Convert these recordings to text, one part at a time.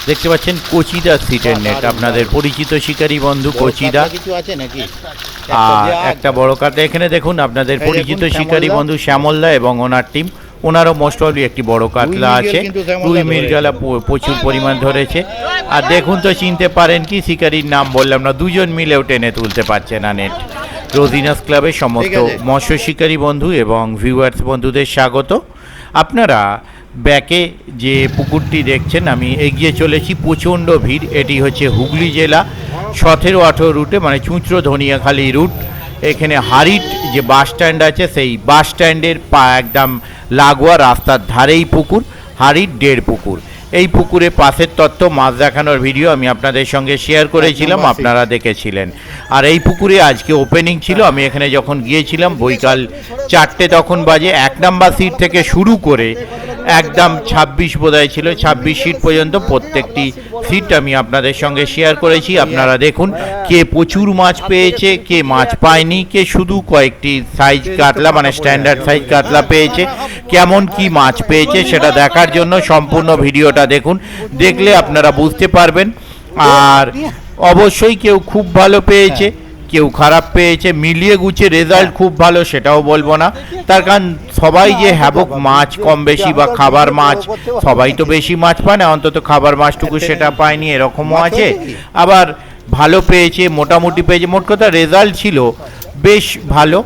দেখতে পাচ্ছেন কচিদা সিটের নেট, আপনাদের পরিচিত শিকারী বন্ধু কচিদা। কিছু আছে নাকি? আর একটা বড় কাতলা এখানে দেখুন, আপনাদের পরিচিত শিকারী বন্ধু শ্যামলদা এবং ওনার টিম, ওনারও মোস্ট অফলি একটি বড় কাতলা আছে। রুই মৃগেল প্রচুর পরিমাণ ধরেছে। আর দেখুন তো চিনতে পারেন কি, শিকারীর নাম বললাম না, দুজন মিলেও টেনে তুলতে পারছে না নেট। রোজিনাস ক্লাবের সমস্ত মৎস্য শিকারী বন্ধু এবং ভিউয়ার্স বন্ধুদের স্বাগত। আপনারা ব্যাকে যে পুকুরটি দেখছেন, আমি এগিয়ে চলেছি, প্রচণ্ড ভিড়। এটি হচ্ছে হুগলি জেলা 17-18 রুটে, মানে চুঁচড়ো ধনিয়াখালী রুট। এখানে হারিট যে বাস স্ট্যান্ড আছে, সেই বাস স্ট্যান্ডের একদম লাগোয়া রাস্তার ধারেই পুকুর, হারিট 1.5 পুকুর। এই পুকুরে পাশের তত্ত্ব মাছ দেখানোর ভিডিও আমি আপনাদের সঙ্গে শেয়ার করেছিলাম, আপনারা দেখেছিলেন। আর এই পুকুরে আজকে ওপেনিং ছিল। আমি এখানে যখন গিয়েছিলাম বৈকাল 4টে তখন বাজে। 1 নাম্বার সিট থেকে শুরু করে একদম 26 বোধহয় ছিল, 26 সিট পর্যন্ত প্রত্যেকটি সিট আমি আপনাদের সঙ্গে শেয়ার করেছি। আপনারা দেখুন কে প্রচুর মাছ পেয়েছে, কে মাছ পায়নি, কে শুধু কয়েকটি সাইজ কাতলা মানে স্ট্যান্ডার্ড সাইজ কাতলা পেয়েছে, কেমন কি মাছ পেয়েছে সেটা দেখার জন্য সম্পূর্ণ ভিডিওটা দেখুন। দেখলে আপনারা বুঝতে পারবেন। আর অবশ্যই কেউ খুব ভালো পেয়েছে, কেউ খারাপ পেয়েছে, মিলিয়ে গুছিয়ে রেজাল্ট খুব ভালো সেটাও বলবো না। তার কারণ সবাই যে হ্যাবক মাছ কম বেশি বা খাবার মাছ, সবাই তো বেশি মাছ পায় না, অন্তত খাবার মাছটুকু সেটা পায়নি, এরকমও আছে। আবার ভালো পেয়েছে, মোটামুটি পেয়েছে। মোট কথা রেজাল্ট ছিল বেশ ভালো।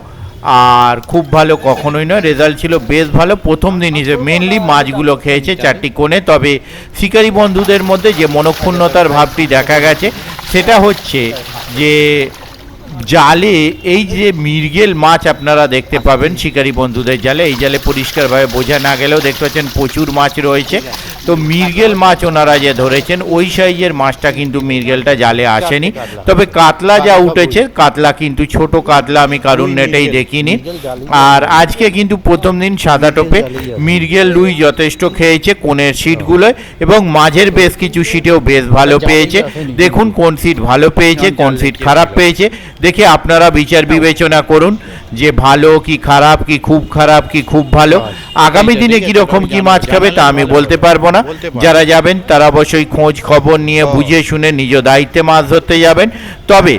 আর খুব ভালো কখনোই নয়, রেজাল্ট ছিল বেশ ভালো। প্রথম দিন হিসেবে মেনলি মাছগুলো খেয়েছে 4টি কোণে। তবে শিকারী বন্ধুদের মধ্যে যে মনক্ষুণ্ণতার ভাবটি দেখা গেছে সেটা হচ্ছে যে জালে এই যে মৃগেল মাছ আপনারা দেখতে পাবেন শিকারী বন্ধুদের জালে, এই জালে পরিষ্কারভাবে বোঝা না গেলেও দেখতে পাচ্ছেন প্রচুর মাছ রয়েছে। তো মৃগেল মাছ ওনারা যে ধরেছেন ওই সাইজের মাছটা কিন্তু মৃগেলটা জালে আসেনি। তবে কাতলা যা উঠেছে, কাতলা কিন্তু ছোট কাতলা আমি কারুর নেটেই দেখিনি। আর আজকে কিন্তু প্রথম দিন সাদা টোপে মৃগেল রুই যথেষ্ট খেয়েছে কোণের সিটগুলোয়, এবং মাঝের বেশ কিছু সিটেও বেশ ভালো পেয়েছে। দেখুন কোন সিট ভালো পেয়েছে, কোন সিট খারাপ পেয়েছে, দেখে আপনারা বিচার বিবেচনা করুন যে ভালো কি খারাপ, কি খুব খারাপ, কি খুব ভালো। আগামী দিনে কীরকম কি মাছ খাবে তা আমি বলতে পারবো না। যারা যাবেন তারা অবশ্যই খোঁজ খবর নিয়ে বুঝে শুনে নিজ দায়িত্বে মাছ ধরতে যাবেন। তবে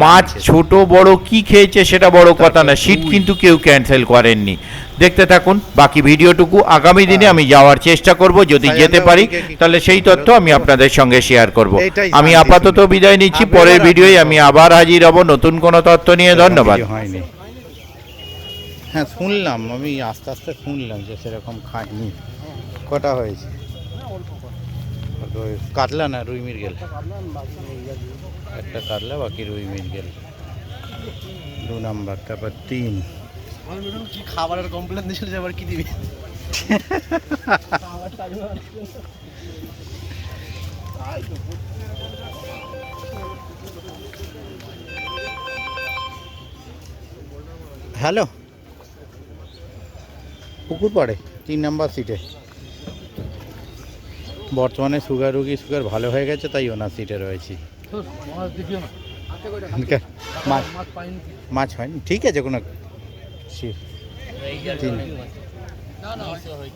মাছ ছোট বড় কি খেয়েছে সেটা বড় কথা না, সিট কিন্তু কেউ ক্যান্সেল করেননি। দেখতে থাকুন বাকি ভিডিওটুকু। আগামী দিনে আমি যাওয়ার চেষ্টা করব, যদি যেতে পারি তাহলে সেই তথ্য আমি আপনাদের সঙ্গে শেয়ার করব। আমি আপাতত বিদায় নিচ্ছি, পরের ভিডিওয় আমি আবার হাজির হব নতুন কোনো তথ্য নিয়ে। ধন্যবাদ। হ্যাঁ শুনলাম, আমি আস্তে আস্তে শুনলাম যে সেরকম খাইনি। কটা হয়েছে? কাতলা না রুই মৃগেল? একটা কাতলা, বাকি রুই মৃগেল 2 নাম্বার। তারপর 3 কি খাবারের কমপ্লেন দিছিল যে আবার কি দিবি? হ্যালো, পুকুর পাড়ে 3 নাম্বার সিটে। বর্তমানে সুগার ভালো হয়ে গেছে, তাই ওনার সিটে রয়েছি। মাছ হয়নি, ঠিক আছে কোনো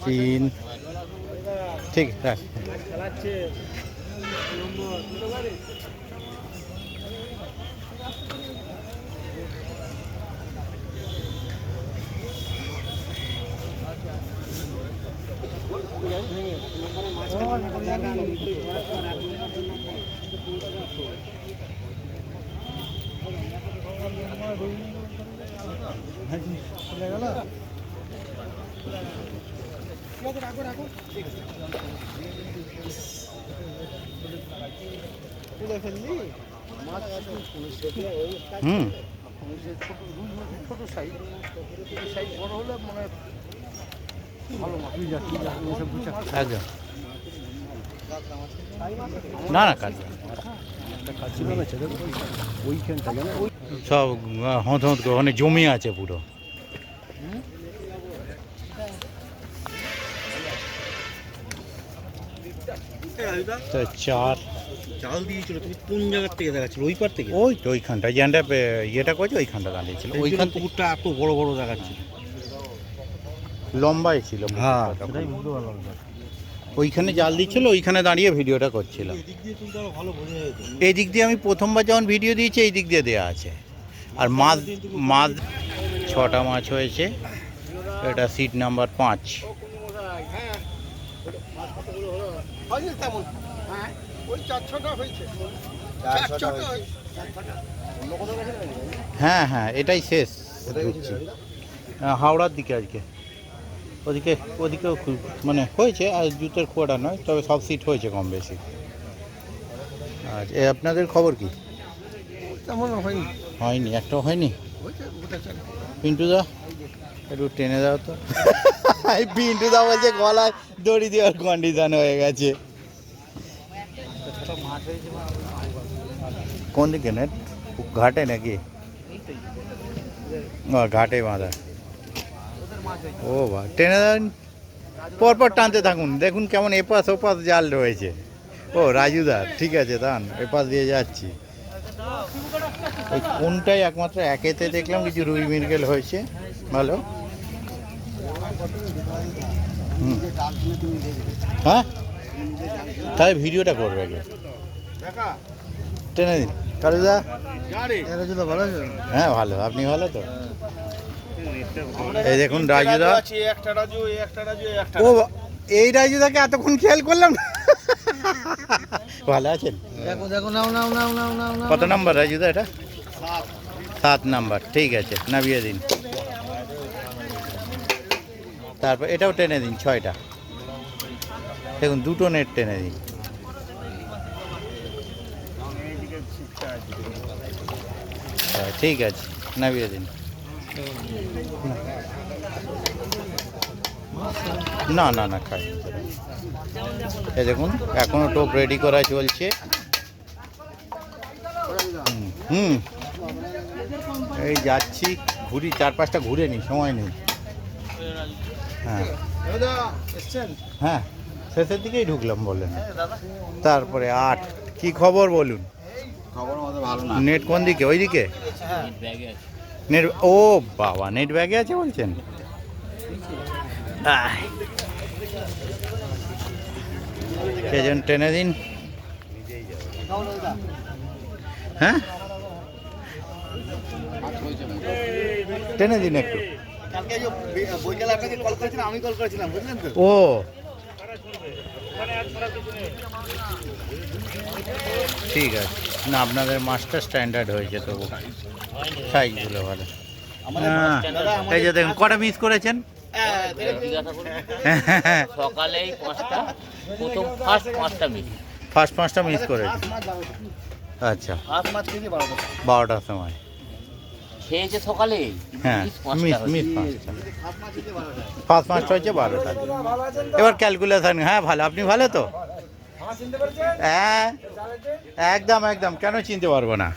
3 ঠিক রাখ। না না কাজ সব হত ওখানে জমি আছে পুরো। চার জাল দিয়েছিল, তুমি কোন জায়গার থেকে দেখাচ্ছিল? ওই পার থেকে? ওই তো ওইখানটা যেটা ইয়েটা করছে ওইখানটা দাঁড়িয়েছিল। ওইখান পুকুরটা এত বড় বড় দেখাচ্ছিল, লম্বাই ছিল। হ্যাঁ তখন। সেটাই বুঝতে পারলাম। ওইখানে জাল দিচ্ছিল, ওইখানে দাঁড়িয়ে ভিডিওটা করছিলাম। এদিক দিয়ে তুলতে আরো ভালো বোঝা যেত। এই দিক দিয়ে আমি প্রথমবার যখন ভিডিও দিয়েছি এই দিক দিয়ে দেওয়া আছে। আর মাছ মাছ 6টা মাছ হয়েছে। এটা সিট নাম্বার 5। হ্যাঁ হ্যাঁ, এটাই শেষ ঢুকছি। হাওড়ার দিকে আজকে ওদিকে ওদিকেও মানে হয়েছে, আর জুতের খোয়াটা নয়, তবে সব সিট হয়েছে কম বেশি। আচ্ছা, আপনাদের খবর কি? তেমন হয়নি। হয়নি, একটাও হয়নি। পিন্টুদা একটু টেনে দাও তো। এই পিন্টুদা বলছে গলায় দড়ি দেওয়ার কন্ডিশন হয়ে গেছে। কোন দিকে নেট? ঘাটে নাকি? ঘাটে বাঁধা। ও বা টেনে দেন, পরপর টানতে থাকুন, দেখুন কেমন এপাশ ওপাশ জাল রয়েছে। ও রাজুদা, ঠিক আছে দান, এপাশ দিয়ে যাচ্ছি। ওই কোনটাই একমাত্র একেতে দেখলাম কিছু রুই মৃগেল হয়েছে ভালো। হ্যাঁ, তাই ভিডিওটা করবে আগে, টেনে দিন। কালুদা ভালো আছে। হ্যাঁ ভালো, আপনি ভালো তো? এই দেখুন রাজুদা। ও এই রাজুদাকে এতক্ষণ খেয়াল করলাম না। ভালো আছেন? দেখো দেখো, নাও নাও নাও নাও নাও নাও। কত নাম্বার রাজুদা এটা? 7 নাম্বার, ঠিক আছে, নামিয়ে দিন। তারপর এটাও টেনে দিন, 6টা। দেখুন দুটো নেট টেনে দিন। ঠিক আছে, নামিয়ে দিন। না না না, খাই। এই দেখুন এখনো টোপ রেডি করা চলছে। হুম, এই যাচ্ছি, ঘুরি 4-5টা ঘুরে নিই, সময় নেই। হ্যাঁ হ্যাঁ, শেষের দিকেই ঢুকলাম বললেন। তারপরে 8, কি খবর বলুন? নেট কোন দিকে? ওই দিকে নেট? ও বাবা, নেট ব্যাগে আছে বলছেন? সেজন টেনে দিন। হ্যাঁ, টেনে দিন একটু। ও ঠিক আছে, না আপনাদের মাস্টার স্ট্যান্ডার্ড হয়েছে তবু, সাইজগুলো ভালো। এই যে দেখুন কটা মিস করেছেন? সকালেই 5টা, প্রথম ফার্স্ট 5টা মিস। ফার্স্ট 5টা মিস করেছে। আচ্ছা, 12টার সময় খেয়েছে সকালে। হ্যাঁ, মিস 5টা, ফার্স্ট 5টা হচ্ছে 12টা। এবার ক্যালকুলেশন। হ্যাঁ ভালো, আপনি ভালো তো? হ্যাঁ একদম একদম, কেন চিনতে পারবো না?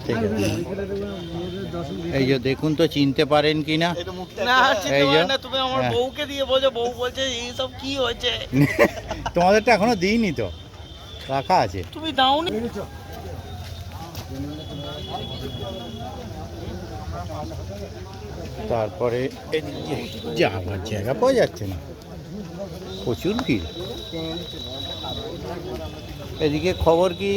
ঠিক আছে, এই যে দেখুন তো চিনতে পারেন কিনা। এই যে তুমি আমার বউকে দিয়ে বলছো, বউ বলছে এইসব কি হয়েছে। তোমাদেরটা এখনো দিইনি তো, রাখা আছে। তুমি দাওনি। তারপরে যাওয়ার জায়গা পাওয়া যাচ্ছে না, প্রচুর ভিড়। এদিকে খবর কি?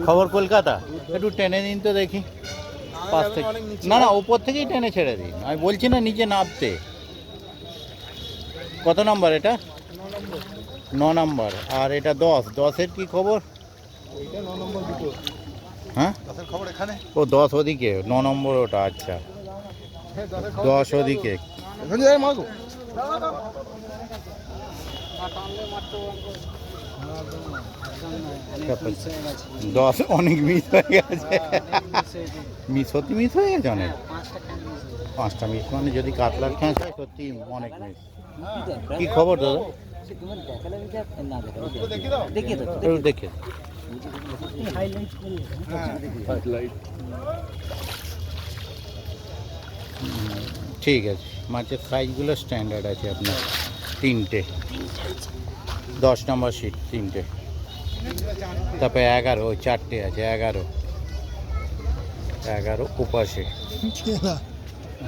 খবর কলকাতা। একটু টেনে দিন তো দেখি পাশ থেকে। না না, ওপর থেকেই টেনে ছেড়ে দিন, আমি বলছি না নিচে নামতে। কত নাম্বার এটা? 9 নাম্বার। আর এটা 10। 10-এর কি খবর? হ্যাঁ, ও 10 ওদিকে, 9 নম্বর ওটা। আচ্ছা, 10 ওদিকে। 10 অনেক মিস হয়ে গেছে। সত্যি মিস হয়ে গেছে অনেক। 5টা মিস মানে যদি কাতলার খ্যাঁচ হয় সত্যি অনেক মিস। কি খবর দাদা? দেখে ঠিক আছে, মাছের সাইজগুলো স্ট্যান্ডার্ড আছে আপনার। 3টে 10 নম্বর সিট, 3টে। তারপরে 11, ওই 4টে আছে, 11 ওপাশে।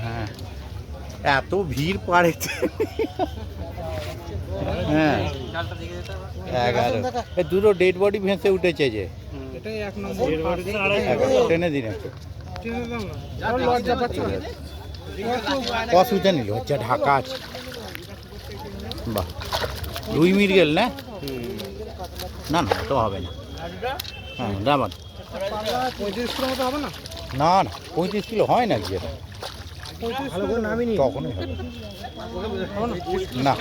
হ্যাঁ, এত ভিড় পাড়েছে। হ্যাঁ 11, এই দুটো ডেড বডি ভেসে উঠেছে যে। টেনে দিন একটু, অসুবিধা নেই, লজ্জা ঢাকা আছে। বাহ, রুই মৃগেল না? না না, তো হবে না। হ্যাঁ দাম 35 কিলো মতো হবে না? না না, 35 কিলো হয় না কি এটা? তখনই হবে না।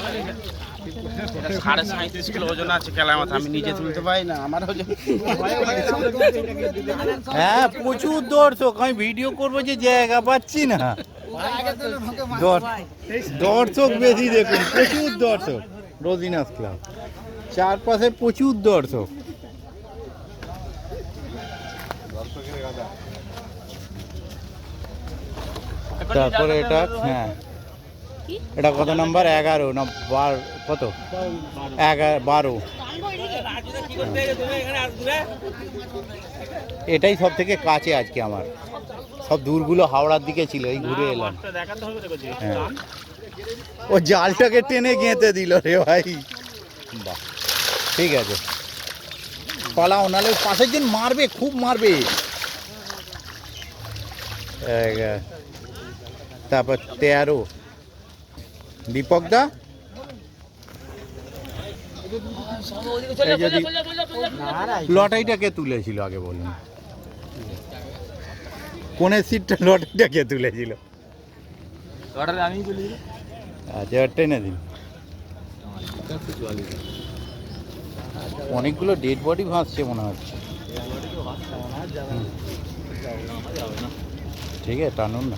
37.5 কিলো ওজন আছে কেলা মাথা, আমি নিজে তুলতে পারি না, আমার ওজন। হ্যাঁ প্রচুর দর্শক, আমি ভিডিও করবো যে জায়গা পাচ্ছি না। দর্শক বেশি, দেখুন প্রচুর দর্শক। রোজিনাস ক্লাব চারপাশে প্রচুর দর্শক। তারপরে এটা, হ্যাঁ এটা কত নাম্বার? 11 না 12? কত? 12। এটাই সব থেকে কাছে আজকে আমার, সব দূরগুলো হাওড়ার দিকে ছিল, এই ঘুরে এলাম। হ্যাঁ, ও জালটাকে টেনে গেঁথে দিল রে ভাই। বাহ, ঠিক আছে, পালাও, নাহলে পাশের জন মারবে, খুব মারবে। তারপর 13 দীপক দা। যদি লটারিটা কে তুলেছিল আগে বলুন, কোনের সিটটা লটারিটা কে তুলেছিল? আচ্ছা টেনে দিন। অনেকগুলো ডেড বডি ভাসছে মনে হচ্ছে। ঠিক আছে, টানুন না।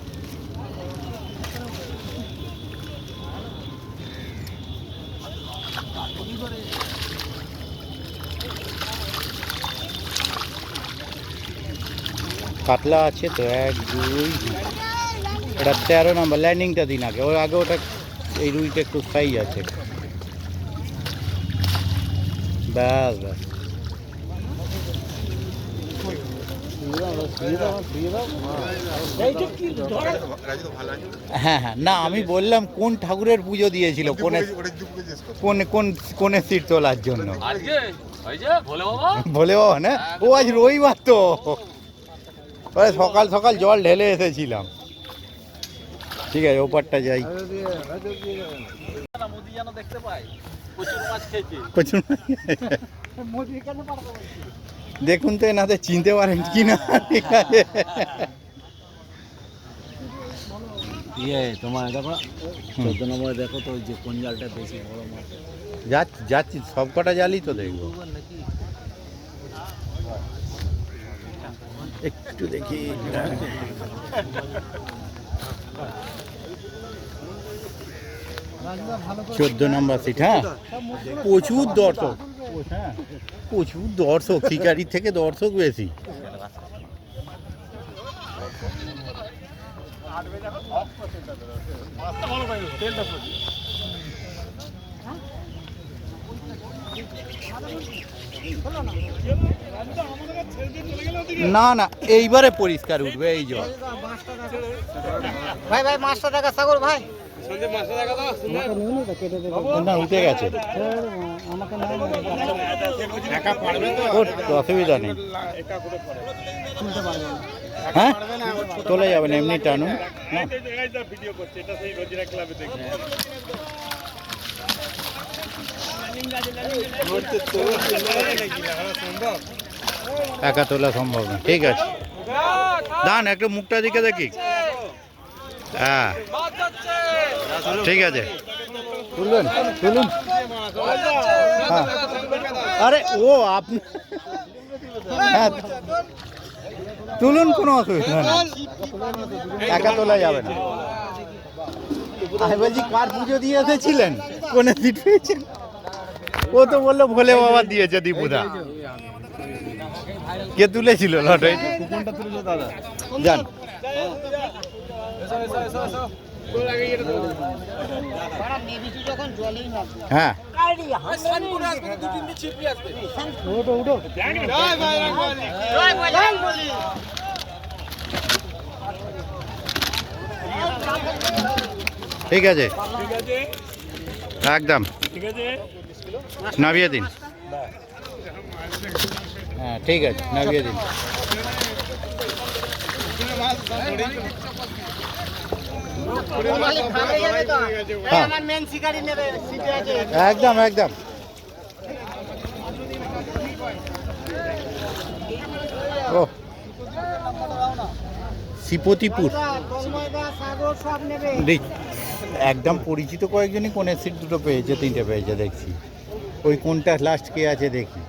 কাতলা আছে তো, 1 2, এটা 13 নম্বর। ল্যান্ডিংটা দিন আগে, ওই আগে ওটা, এই রুইটা একটু সাইজ আছে। ব্যাস ব্যাস, হ্যাঁ হ্যাঁ, না আমি বললাম কোন ঠাকুরের পুজো দিয়েছিল, কোনে সিট তোলার জন্য। ভোলে বাবা না? ও আজ রবিবার তো, সকাল সকাল জল ঢেলে এসেছিলাম। ঠিক আছে, ওপারটা যাই। প্রচুর দেখুন তো এনাদের চিনতে পারেন কি না। ঠিক আছে, তোমার দেখো 14 নম্বরে দেখো তো, ওই যে কোন জালটা বেশি বড় মাছ। যাচ্ছি যাচ্ছি, সব কটা জালই তো দেখবো। একটু দেখি, 14 নম্বর সিট। হ্যাঁ প্রচুর দর্শক, হ্যাঁ প্রচুর দর্শক, শিকারির থেকে দর্শক বেশি। না না, এইবারে পরিষ্কার উঠবে এই জল। ভাই ভাই মাছটা দেখা, সাগর ভাই না উঠে গেছে, অসুবিধা নেই। হ্যাঁ চলে যাবেন, এমনি টানুন। একা তোলা সম্ভব না, ঠিক আছে দান একটু মুখটা দিকে দেখি। হ্যাঁ ঠিক আছে, তুলবেন তুলুন। হ্যাঁ আরে ও আপনি, হ্যাঁ তুলুন, কোনো অসুবিধা নেই, একা তোলা যাবে না। আমি বলছি কার পুজো দিয়ে এসেছিলেন, কোনে সিট পেয়েছেন? ও তো বললো ভোলে বাবা দিয়েছে, দীপুদা। কে তুলেছিল লটারি? যান হ্যাঁ ঠিক আছে একদম নামিয়ে দিন। হ্যাঁ ঠিক আছে নামিয়ে দিন। একদম একদম ও শ্রীপতিপুর একদম পরিচিত কয়েকজনই কোনের সিট দুটো পেয়েছে, তিনটে পেয়েছে দেখছি। ওই কোনটা লাস্ট কে আছে দেখি।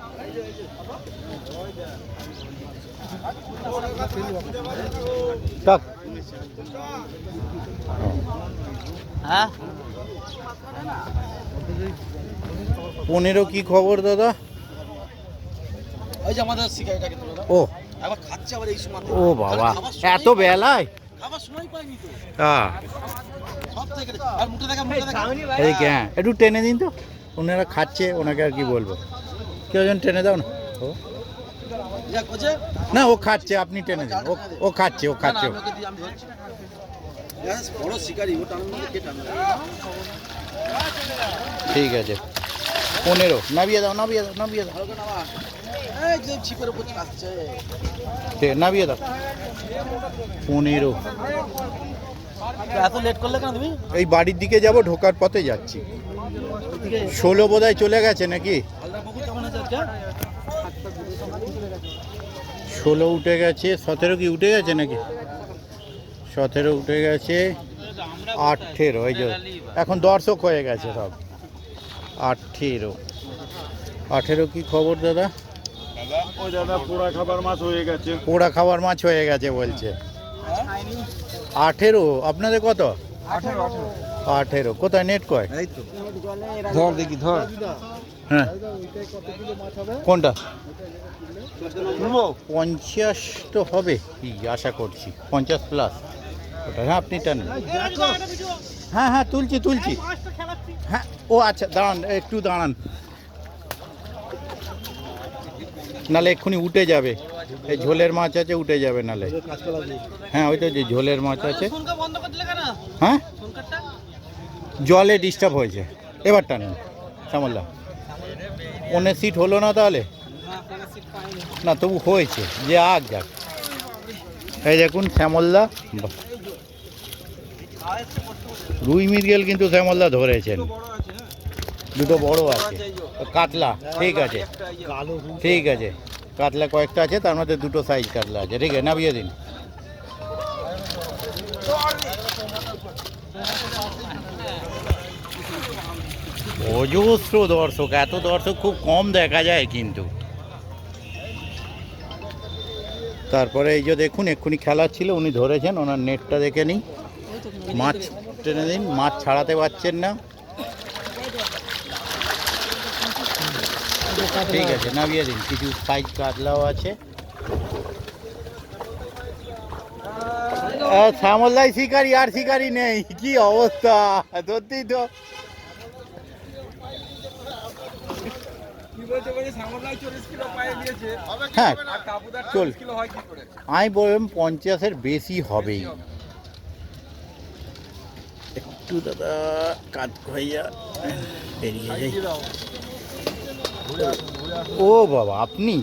টাক হ্যাঁ 15 কি খবর দাদা? ওই যে আমাদের শিকারিটা কিন্তু দাদা ও আবার খাচ্ছে আবার এই সময় ও বাবা এত বেলায় খাবার সময় পাইনি তো হ্যাঁ সব থেকে আর মুখে দেখা এদিকে হ্যাঁ একটু টেনে দিন তো, ওনারা খাচ্ছে, ওনাকে আর কি বলবো। কেউ যেন টেনে দাও না। ও যা কোচে না ও খাচ্ছে, আপনি টেনে দিন। ও খাচ্ছে ও খাচ্ছে। আমি ওকে দিই, আমি ধরছি বড় শিকারি ও টানলে কে টানবে ঠিক আছে 15 নামিয়ে দাও নামিয়ে দাও নামিয়ে দাও ভালো করে নামা এই যে ছিপের উপর খাচ্ছে নামিয়ে দাও 15। এত লেট করলে কেন তুমি এই বাড়ির দিকে যাব, ঢোকার পথে যাচ্ছি। 16 বোধহয় চলে গেছে নাকি? হালদা পুকুর কেমন আছে আজকে 16 উঠে গেছে, 17 কি উঠে গেছে নাকি? 17 উঠে গেছে, 18 ওই যে এখন দর্শক হয়ে গেছে সব। 18 কি খবর দাদা? ওই দাদা পোড়া খাবার মাছ হয়ে গেছে। পোড়া খাবার মাছ হয়ে গেছে বলছে। 18 আপনাদের কত? 18 কোথায় নেট কয়? এই তো ধর দেখি ধর হ্যাঁ কোনটা? 50 তো হবে কি আশা করছি, 50 প্লাস ওটা। হ্যাঁ আপনি টানেন। হ্যাঁ হ্যাঁ তুলছি তুলছি। হ্যাঁ ও আচ্ছা দাঁড়ান একটু দাঁড়ান, নালে এক্ষুনি উঠে যাবে। এই ঝোলের মাছ আছে, উঠে যাবে নালে। হ্যাঁ ওই তো যে ঝোলের মাছ আছে। হ্যাঁ জলে ডিস্টার্ব হয়েছে, এবার টানেন শ্যামলদা। 15 সিট হলো না তাহলে? না তবু হয়েছে, যে আগ যাক। এই দেখুন শ্যামলদা রুই মৃগেল কিন্তু শ্যামলদা ধরেছেন, দুটো বড় আছে। কাতলা ঠিক আছে ঠিক আছে, কাতলা কয়েকটা আছে, তার মধ্যে দুটো সাইজ কাতলা আছে। ঠিক আছে নামিয়ে দিন। অজস্র দর্শক, এত দর্শক খুব কম দেখা যায় কিন্তু। তারপরে এই যে দেখুন এক্ষুনি খেলা ছিল, উনি ধরেছেন, ওনার নেটটা দেখে নিই। মাছ টেনে দিন, মাছ ছাড়াতে পারছেন না। ঠিক আছে নামিয়ে দিন। কিছু সাইজ কাতলাও আছে। শ্যামলদাই শিকারি, আর শিকারি নেই, কি অবস্থা সত্যি তো। হ্যাঁ চল, আমি বললাম 50-এর বেশি হবেই। একটু দাদা কাজ হইয়া বেরিয়ে যাই। ও বাবা আপনি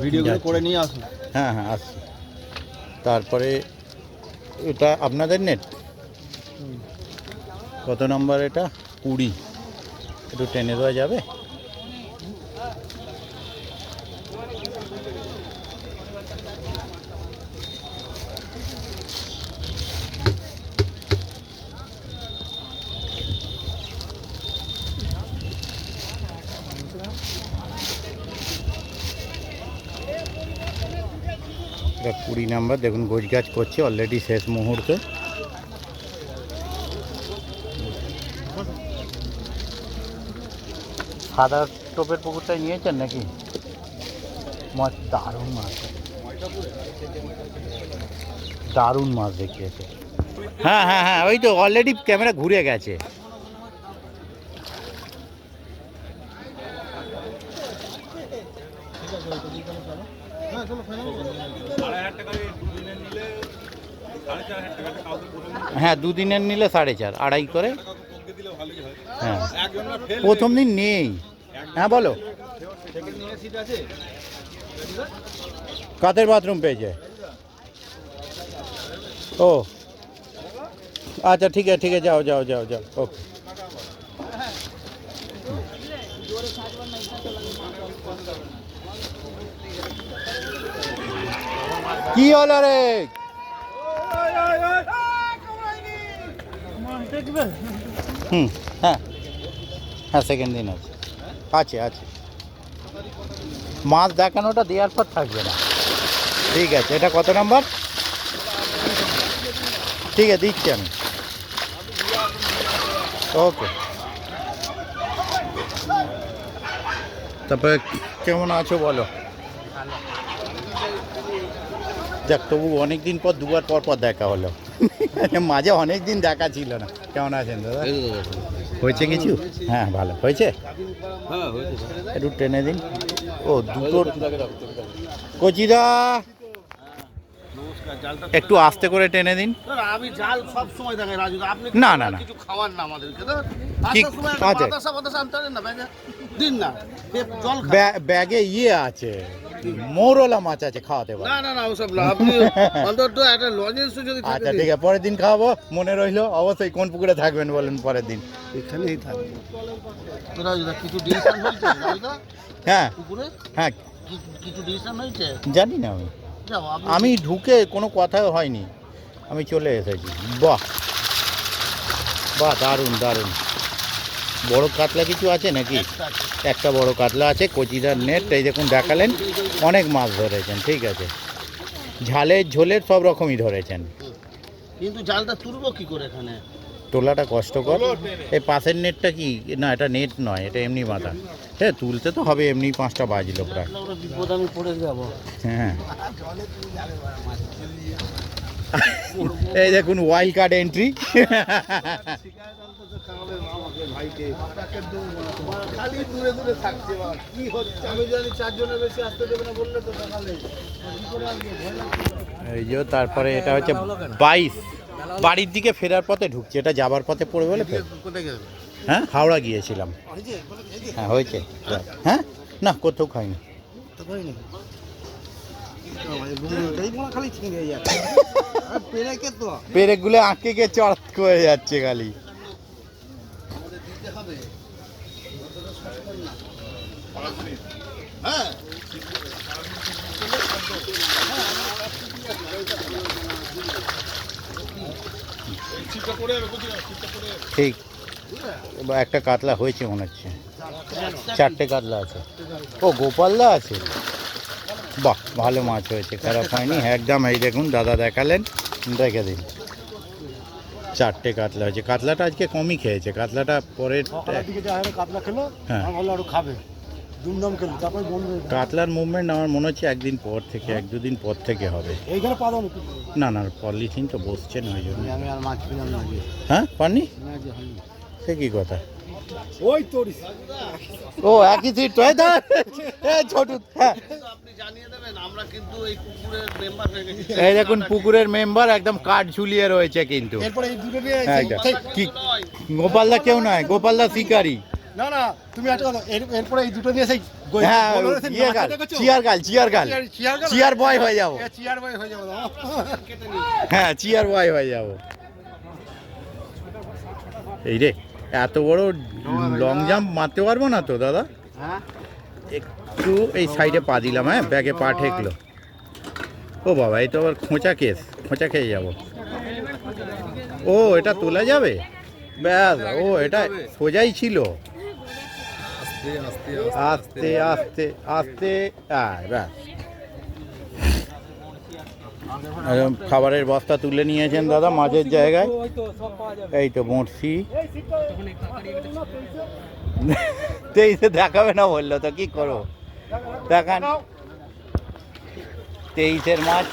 ভিডিওগুলো করে নিয়ে আসুন। হ্যাঁ হ্যাঁ আসছি। তারপরে এটা আপনাদের নেট কত নম্বর? এটা 20। একটু টেনে দেওয়া যাবে? এটা 20 নাম্বার। দেখুন গোছগাছ করছে, অলরেডি শেষ মুহূর্তে। সাদা টোপের পুকুরটাই নিয়েছেন নাকি? মাছ দারুণ মাছ। দারুণ মাছ দেখিয়েছে। হ্যাঁ হ্যাঁ হ্যাঁ, ওই তো অলরেডি ক্যামেরা ঘুরে গেছে। হ্যাঁ, দুদিনের নিলে 4.5, আড়াই করে। হ্যাঁ, প্রথম দিন নেই। হ্যাঁ বলো, কাদের বাথরুম পেয়েছে? ও আচ্ছা, ঠিক আছে ঠিক আছে, যাও যাও যাও যাও, ওকে। কি হলো রে? হুম, হ্যাঁ হ্যাঁ, সেকেন্ড দিন আছে, আছে আছে। মাছ দেখানোটা দেওয়ার পর থাকবে না। ঠিক আছে, এটা কত নাম্বার? ঠিক আছে, দিচ্ছি আমি। ওকে। তারপরে কেমন আছো বলো? যাক, তবু অনেক দিন পর দুবার পর পর দেখা হলো। মাঝে অনেক দিন দেখা ছিল না। কেমন আছেন দাদা? হয়েছে কিছু? হ্যাঁ, ভালো হয়েছে। একটু টেনে দিন। ও, দুটো কচিদা, একটু আস্তে করে টেনে দিন। আমি জাল সব সময় দেখাই রাজু, আপনি না না না, কিছু খাওয়ার না আমাদেরকে। কি আছে? বাতাসা আনতে না ব্যাগে দিন না, জল ব্যাগে ইয়ে আছে, মৌরলা মাছ আছে, খাওয়াতে পারে। না না না, ওসব না। আপনি অন্তত একটা লজেন্স যদি থাকে। আচ্ছা ঠিক আছে, পরের দিন খাওয়াবো, মনে রইলো। অবশ্যই। কোন পুকুরে থাকবেন বলেন পরের দিন? এখানেই থাকবে। রাজুদা কিছু ডিসিশন হয়েছে? রাজুদা হ্যাঁ পুকুরে হ্যাঁ, কিছু ডিসিশন হয়েছে? জানি না আমি। যাও আমি ঢুকে কোনো কথাও হয়নি, আমি চলে এসেছি। বাহ বাহ, দারুণ দারুণ। বড় কাতলা কিছু আছে নাকি? একটা বড় কাতলা আছে, কচিদার নেট। এই দেখুন, দেখালেন অনেক মাছ ধরেছেন। ঠিক আছে, ঝালের ঝোলের সব রকমই ধরেছেন। কিন্তু জালটা তুলবো কি করে এখানে? তোলাটা কষ্টকর। এই পাশের নেটটা কি? না, এটা নেট নয়, এটা এমনি বাঁধা। হ্যাঁ, তুলতে তো হবে, এমনি 5টা বাজলো প্রায়। বিপদ, আমি পড়ে যাবো। হ্যাঁ, এই দেখুন, ওয়াইল্ড কার্ড এন্ট্রি। এই যে, তারপরে এটা হচ্ছে 22, বাড়ির দিকে ফেরার পথে ঢুকছে। এটা যাবার পথে পড়বে বলে তো। হ্যাঁ, হাওড়া গিয়েছিলাম। হ্যাঁ, হয়েছে। হ্যাঁ, না, কোথাও খাইনি। পেরেকগুলো আঁকে গিয়ে চড়াত করে যাচ্ছে খালি। ঠিক, এবার একটা কাতলা হয়েছে মনে হচ্ছে। 4টে কাতলা আছে। ও, গোপালদা আছে। বাহ, ভালো মাছ হয়েছে, খারাপ হয়নি একদম। এই দেখুন, দাদা দেখালেন, দেখে দিন। 4টে কাতলা হয়েছে। কাতলাটা আজকে কমই খেয়েছে। কাতলাটা পরের কাতলা খেলো, হ্যাঁ, আরো খাবে, দুমদম খেলো, তারপর বন্ধ। কাতলার মুভমেন্ট আমার মনে হচ্ছে একদিন পর থেকে, 1-2 দিন পর থেকে হবে। এইখানে পাবো না না, পলিথিন তো বসছে না, ওই জন্য। আমি আর মাছ পেলাম না। হ্যাঁ, পাননি? সে কি কথা? ওই তোর ও, একই সিট তো। ছোট। হ্যাঁ, আপনি জানিয়ে দেবেন, আমরা কিন্তু এই পুকুরের মেম্বার হয়ে গেছি। এই দেখুন, পুকুরের মেম্বার একদম কার্ড ঝুলিয়ে রয়েছে কিন্তু। এরপরে এই দুটো নিয়ে হ্যাঁ, কি গোপালদা কেউ নয়, গোপালদা শিকারি। না না, তুমি একটা কথা, এরপরে এই দুটো দিয়ে সেই হ্যাঁ, চিয়ার বয় হয়ে যাবো। চেয়ার বয় হয়ে যাবো। হ্যাঁ, চিয়ার বয় হয়ে যাবো। এই রে, এত বড় লং জাম্প মারতে পারবো না তো দাদা। একটু এই সাইডে পা দিলাম। হ্যাঁ, ব্যাগে পা ঠেকলো। ও বাবা, এই তো আবার খোঁচা কেস, খোঁচা খেয়ে যাবো। ও, এটা তোলা যাবে? ব্যাস, ও, এটা সোজাই ছিল। আস্তে আস্তে আস্তে, ব্যাস। খাবারের বস্তা তুলে নিয়েছেন দাদা মাঝের জায়গায়। এই তো বড়শি। দেখাবে না বললো তো, কি করো, দেখান। 23-এর মাছ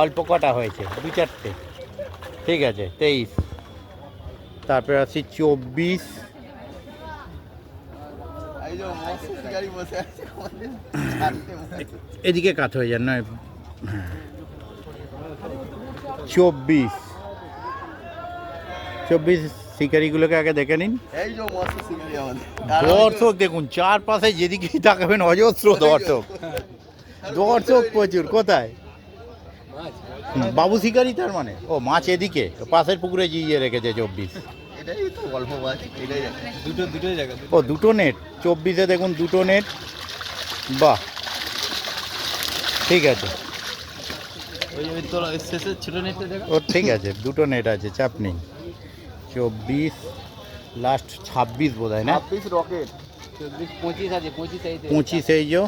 অল্প কটা হয়েছে, 2-4টে। ঠিক আছে, 23। তারপরে আসছি 24। এদিকে কাত হয়ে যান নয়। 24 শিকারিগুলোকে আগে দেখে নিন। দর্শক দেখুন, চারপাশে যেদিকেই তাকাবেন অজস্র দর্শক। দর্শক প্রচুর। কোথায়? বাবু শিকারি তার মানে? ও, মাছ এদিকে পাশের পুকুরে জিয়ে রেখেছে 24। ও, দুটো নেট 24-এ দেখুন, দুটো নেট। বাহ, ঠিক আছে। ও ঠিক আছে, দুটো নেট আছে, চাপ নেই। 24 লাস্ট 26 বোধ হয় না? 25 আছে, 25 এই যে।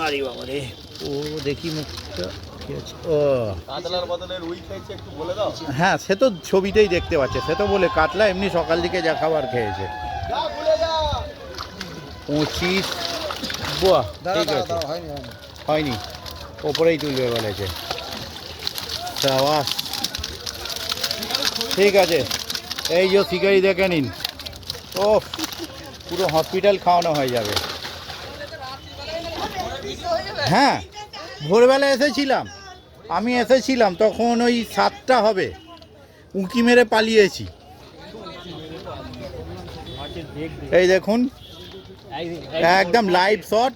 আরে বাবা রে, ও দেখি মুখটা কি আছে। ও কাতলার বদলে রুই খাইছে, একটু বলে দাও। হ্যাঁ, সে তো ছবিতেই দেখতে পাচ্ছে। সে তো বলে কাতলা এমনি সকাল দিকে যা খাবার খেয়েছে। 25। বাহ, ঠিক আছে। হয়নি, ওপরেই তুলবে বলেছে। সাবাস, ঠিক আছে। এই যে শিকারি দেখে নিন। ও, পুরো হসপিটাল খাওয়ানো হয়ে যাবে। হ্যাঁ, ভোরবেলা এসেছিলাম, আমি এসেছিলাম তখন ওই 7টা হবে। উঁকি মেরে পালিয়েছি। এই দেখুন, একদম লাইভ শট।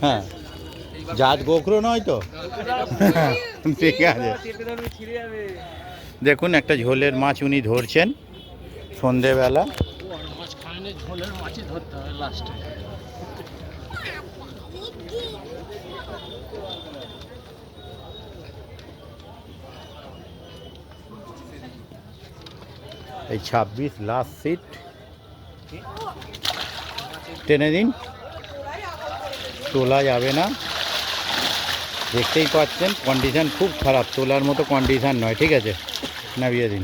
হ্যাঁ, জাত গোখরো নয় তো? ঠিক আছে। দেখুন, একটা ঝোলের মাছ উনি ধরছেন সন্ধেবেলা। এই 26 লাস্ট সিট, টেনে দিন। তোলা যাবে না, দেখতেই পাচ্ছেন কন্ডিশন খুব খারাপ, তোলার মতো কন্ডিশন নয়। ঠিক আছে, নামিয়ে দিন।